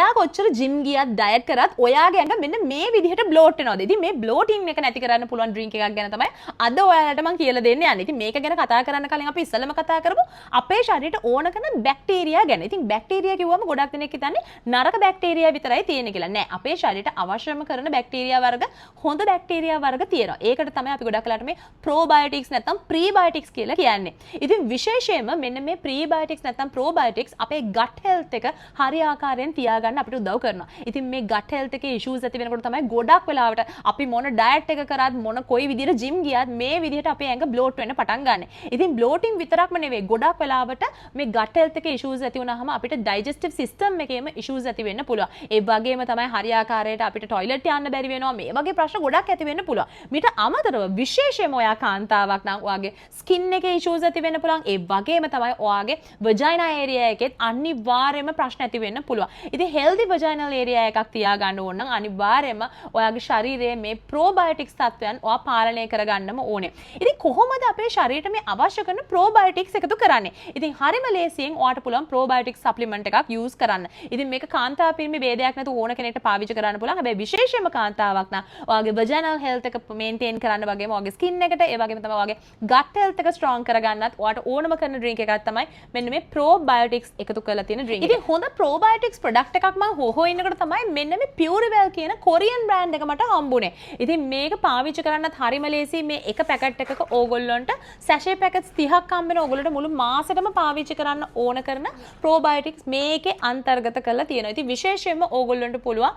ඔයා කොච්චර ජිම් ගියත් ඩයට් කරත් ඔයාගේ ඇඟ මෙන්න මේ විදිහට බ්ලෝට් වෙනවාද? ඉතින් මේ බ්ලෝටින් එක නැති කරන්න පුළුවන් ඩ්‍රින්ක් එකක් ගැන තමයි අද ඔයාලට මම කියලා දෙන්න යන්නේ. ඉතින් මේක ගැන කතා කරන්න කලින් අපි ඉස්සෙල්ලම කතා කරමු අපේ ශරීරයට ඕන කරන බැක්ටීරියා ගැන. ඉතින් බැක්ටීරියා කිව්වම ගොඩක් දෙනෙක් හිතන්නේ නරක බැක්ටීරියා විතරයි තියෙන්නේ කියලා. නෑ, අපේ ශරීරයට අවශ්‍යම කරන බැක්ටීරියා වර්ග හොඳ බැක්ටීරියා වර්ග තියෙනවා. ඒකට තමයි අපි ගොඩක් වෙලාට මේ ප්‍රෝබයොටික්ස් නැත්නම් ප්‍රීබයොටික්ස් කියලා කියන්නේ. ඉතින් විශේෂයෙන්ම මෙන්න මේ ප්‍රීබයොටික්ස් නැත්නම් ප්‍රෝබයොටික්ස් අපේ ගට් හෙල්ත් එක හරි ආකාරයෙන් තියාගන්න අපිට උදව් කරනවා. ඉතින් මේ ගට් හෙල්ත් එකේ ඉෂුස් ඇති වෙනකොට තමයි ගොඩක් වෙලාවට අපි මොන ඩයට් එක කරත් මොන කොයි විදිහට ජිම් ගියත් මේ විදිහට අපේ ඇඟ බ්ලෝට් වෙන්න පටන් ගන්න. ඉතින් බ්ලෝටින් විතරක්ම නෙවෙයි ගොඩක් වෙලාවට මේ ගට් හෙල්ත් එකේ ඉෂුස් ඇති වුනහම අපිට ඩයිජෙස්ටිව් සිස්ටම් එකේම ඉෂුස් ඇති වෙන්න පුළුවන්. ඒ වගේම තමයි හරි ආකාරයට අපිට টয়ලට් යන්න බැරි වෙනවා. මේ වගේ ප්‍රශ්න ගොඩක් ඇති වෙන්න පුළුවන්. මීට අමතරව විශේෂයෙන්ම ඔයා කාන්තාවක් නම් ඔයාගේ ස්කින් එකේ ඉෂුස් ඇති වෙන්න පුළුවන්. ඒ වගේම තමයි ඔයාගේ වජයිනා ඒරියා එකෙත් අනිවාර්යයෙන්ම ප්‍රශ්න ඇති වෙන්න පුළුවන්. ඉතින් හෙල්දි වජයිනල් ඒරියා එකක් තියාගන්න ඕන නම් අනිවාර්යයෙන්ම ඔයාගේ ශරීරයේ මේ ප්‍රෝබයොටික්ස් තත්වයන් ඔයා පාලනය කරගන්නම ඕනේ. ඉතින් කොහොමද අපේ ශරීරයට මේ අවශ්‍ය කරන ප්‍රෝබයොටික්ස් එකතු කරන්නේ? ඉතින් හරිම ලේසියෙන් ඔයාට පුළුවන් ප්‍රෝබයොටික්ස් සප්ලිමන්ට් එකක් යූස් කරන්න. ඉතින් මේක කාන්තාව පිරිමි ભેදයක් නැතුව ඕන කෙනෙක්ට පාවිච්චි කරන්න පුළුවන්. හැබැයි විශේෂයෙන්ම කාන්තාවක් නම් ඔයාගේ වජයිනල් හෙල්ත් එක මේන්ටේන් කරන්න වගේම ඔයාගේ ස්කින් එකට ඒ වගේම තමයි ඔයාගේ ගට් හෙල්ත් එක ස්ට්‍රෝං කරගන්නත් ඔයාට ඕනම කරන ඩ්‍රින්ක් එකක් තමයි මෙන්න මේ ප්‍රෝබයොටික්ස් එකතු කරලා තියෙන ඩ්‍රින්ක්. ඉතින් හොඳ ප්‍රෝබයොටික්ස් ප්‍රොඩක්ට් එකක් මම හොහෝ ඉන්නකොට තමයි මෙන්න මේ පියුරිවෙල් කියන කොරියන් බ්‍රෑන්ඩ් එක මට හම්බුනේ. ඉතින් මේක පාවිච්චි කරන්නත් හරිම ලේසියි. මේ එක පැකට් එකක ඕගොල්ලන්ට සැෂේ පැකට්ස් 30ක් හම්බ වෙන ඕගොල්ලන්ට මුළු මාසෙටම පාවිච්චි කරන්න ඕන කරන ප්‍රෝබයොටික්ස් මේකේ අන්තර්ගත කරලා තියෙනවා. ඉතින් විශේෂයෙන්ම ඕගොල්ලන්ට පුළුවන්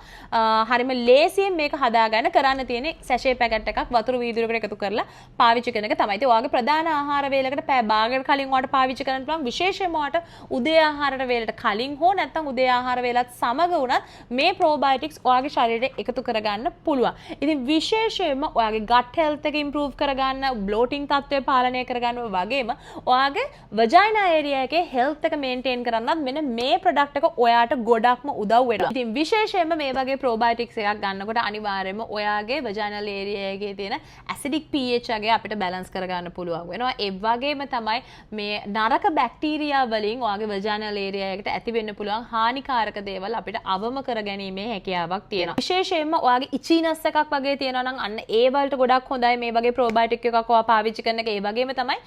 හරිම ලේසියෙන් මේක හදාගන්න කරන්න තියෙන්නේ සැෂේ පැකට් එකක් වතුර වීදුරකට එකතු කරලා පාවිච්චි කරන එක තමයි. ඉතින් ඔයාගේ ප්‍රධාන ආහාර වේලකට පැය භාගයකට කලින් ඔයාට පාවිච්චි කරන්න පුළුවන්. විශේෂයෙන්ම ඔයාට උදේ ආහාර වේලට කලින් හෝ නැත්නම් උදේ ආහාර වේලත් සමග වුණත් මේ ප්‍රෝබයොටික්ස් ඔයාගේ ශරීරයට එකතු කරගන්න පුළුවන්. ඉතින් විශේෂයෙන්ම ඔයාගේ ගට් හෙල්ත් එක ඉම්ප්‍රූව් කරගන්න, බ්ලෝටින් තත්ත්වය පාලනය කරගන්න වගේම ඔයාගේ වජයිනා ඒරියා එකේ හෙල්ත් එක මේන්ටේන් කරන්නත් මෙන්න මේ ප්‍රොඩක්ට් එක ඔයාට ගොඩක්ම උදව් වෙනවා. ඉතින් විශේෂයෙන්ම මේ වගේ ප්‍රෝබයොටික්ස් එකක් ගන්නකොට අනිවාර්යයෙන්ම ඔයාගේ වජයිනල් ඒරියා එකේ තියෙන ඇසිඩික් pH එක අපිට බැලන්ස් කරගන්න පුළුවන් වෙනවා. ඒ වගේම තමයි මේ නරක බැක්ටීරියා වලින් ඔයාගේ වජයිනල් ඒරියා එකට ඇති වෙන්න පුළුවන් හානිකාරක දේවල් අපිට අවම කරගැනීමේ හැකියාවක් තියෙනවා. විශේෂයෙන්ම ඔයාගේ ඉචිනස් එකක් වගේ තියෙනවා නම් අන්න ඒ වලට ගොඩක් හොඳයි මේ වගේ ප්‍රෝබයොටික් එකක් ඔයා පාවිච්චි කරන එක. ඒ වගේම තමයි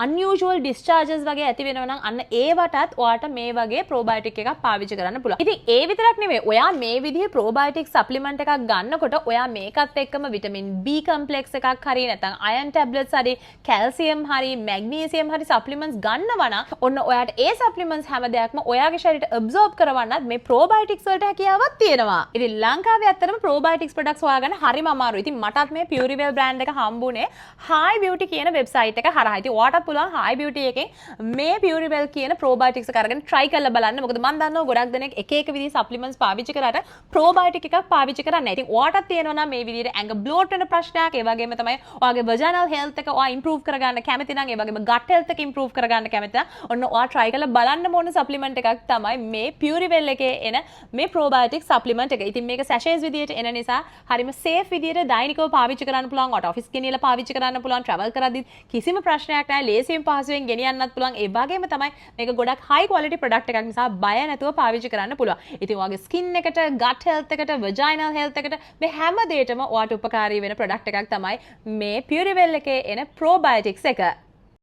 unusual discharges වගේ ඇති වෙනවා නම් අන්න ඒවටත් ඔයාට මේ වගේ ප්‍රෝබයොටික් එකක් පාවිච්චි කරන්න පුළුවන්. ඉතින් ඒ විතරක් නෙවෙයි ඔයා මේ විදිහේ ප්‍රෝබයොටික් සප්ලිමන්ට් එකක් ගන්නකොට ඔයා මේකත් එක්කම විටමින් B කම්ප්ලෙක්ස් එකක් හරි නැත්නම් අයන් ටැබ්ලට්ස් හරි කැල්සියම් හරි මැග්නීසියම් හරි සප්ලිමන්ට්ස් ගන්නවා නම් ඔන්න ඔයාට ඒ සප්ලිමන්ට්ස් හැම දෙයක්ම ඔයාගේ ශරීරයට ඇබ්සෝබ් කරවන්නත් මේ ප්‍රෝබයොටික්ස් වලට හැකියාවක් තියෙනවා. ඉතින් ලංකාවේ ඇත්තටම ප්‍රෝබයොටික්ස් ප්‍රොඩක්ට්ස් හොයාගන්න හරිම අමාරුයි. ඉතින් මටත් මේ පියුරිවෙල් බ්‍රෑන්ඩ් එක හම්බුනේ Hi Beauty කියන වෙබ්සයිට් එක හරහා. ඉතින් ඔයාටත් පුළුවන් Hi Beauty එකෙන් මේ පියුරිවෙල් කියන ප්‍රෝබයොටික්ස් එක අරගෙන try කරලා බලන්න. මොකද මම දන්නවා ගොඩක් දෙනෙක් එක එක විදිහේ සප්ලිමන්ට්ස් පාවිච්චි කරාට ප්‍රෝබයොටික් එකක් පාවිච්චි කරන්නේ නැහැ. ඉතින් ඔයාටත් තියෙනවා නම් මේ විදිහට ඇඟ බ්ලෝට් වෙන ප්‍රශ්නයක්, ඒ වගේම තමයි ඔයාගේ වජයිනල් හෙල්ත් එක ඔයා ඉම්ප්‍රූව් කරගන්න කැමති නම්, ඒ වගේම ගට් හෙල්ත් එක ඉම්ප්‍රූව් කරගන්න කැමති නම් ඔන්න ඔයා try කරලා බලන්න ඕන සප්ලිමන්ට් එකක් තමයි මේ පියුරිවෙල් එකේ එන මේ ප්‍රෝබයොටික් සප්ලිමන්ට් එක. ඉතින් මේක සැෂේස් විදිහට එන නිසා හරිම සේෆ් විදිහට දෛනිකව පාවිච්චි කරන්න පුළුවන්. ඔයාට ඔෆිස් ගෙනියලා පාවිච්චි කරන්න පුළුවන්. travel කරද්දි කිසිම ප්‍රශ්නයක් නැහැ. ලේසියෙන් පහසුවෙන් ගෙනියන්නත් පුළුවන්. ඒ වගේම තමයි මේක ගොඩක් high quality product එකක් නිසා බය නැතුව පාවිච්චි කරන්න පුළුවන්. ඉතින් ඔයාගේ ස්කින් එකට, ගට් හෙල්ත් එකට, වජයිනල් හෙල්ත් එකට මේ හැම දෙයකටම ඔයාට උපකාරී වෙන product එකක් තමයි මේ පියුරිවෙල් එකේ එන ප්‍රෝබයොටික්ස් එක.